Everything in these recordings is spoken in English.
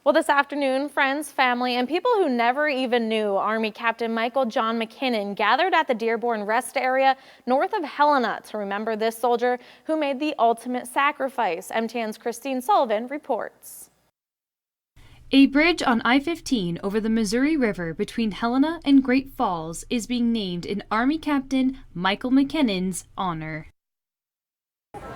Well, this afternoon, friends, family, and people who never even knew Army Captain John MacKinnon gathered at the Dearborn rest area north of Helena to remember this soldier who made the ultimate sacrifice. MTN's Christine Sullivan reports. A bridge on I-15 over the Missouri River between Helena and Great Falls is being named in Army Captain Michael MacKinnon's honor.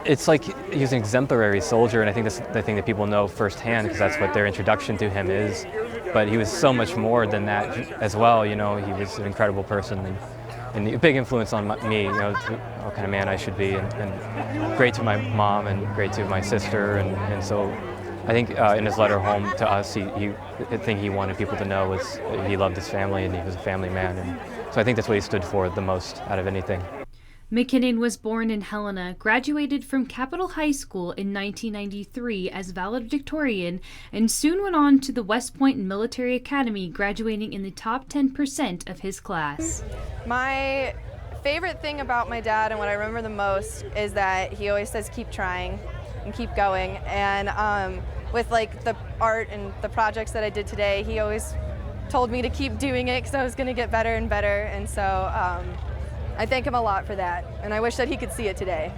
It's like he's an exemplary soldier, and I think that's the thing that people know firsthand because that's what their introduction to him is. But he was so much more than that as well. You know, he was an incredible person and a big influence on me. You know, what kind of man I should be, and great to my mom and great to my sister, and so I think in his letter home to us, the thing he wanted people to know was he loved his family and he was a family man, and so I think that's what he stood for the most out of anything. MacKinnon was born in Helena, graduated from Capitol High School in 1993 as valedictorian, and soon went on to the West Point Military Academy, graduating in the top 10% of his class. My favorite thing about my dad and what I remember the most is that he always says keep trying and keep going, and with like the art and the projects that I did today, he always told me to keep doing it because I was going to get better and better, and so I thank him a lot for that, and I wish that he could see it today.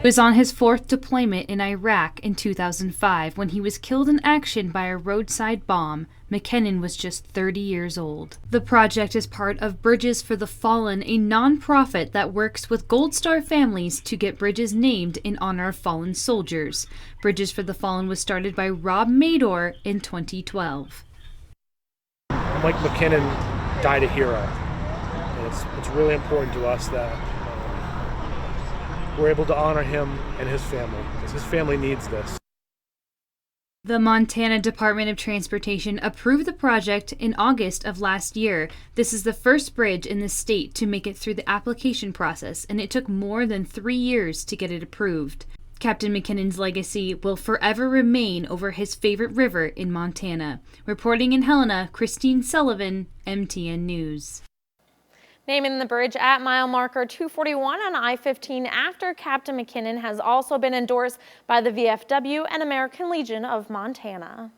He was on his 4th deployment in Iraq in 2005 when he was killed in action by a roadside bomb. MacKinnon was just 30 years old. The project is part of Bridges for the Fallen, a nonprofit that works with Gold Star families to get bridges named in honor of fallen soldiers. Bridges for the Fallen was started by Rob Mador in 2012. Mike MacKinnon died a hero. It's really important to us that we're able to honor him and his family, because his family needs this. The Montana Department of Transportation approved the project in August of last year. This is the first bridge in the state to make it through the application process, and it took more than 3 years to get it approved. Captain MacKinnon's legacy will forever remain over his favorite river in Montana. Reporting in Helena, Christine Sullivan, MTN News. Naming the bridge at mile marker 241 on I-15 after Captain MacKinnon has also been endorsed by the VFW and American Legion of Montana.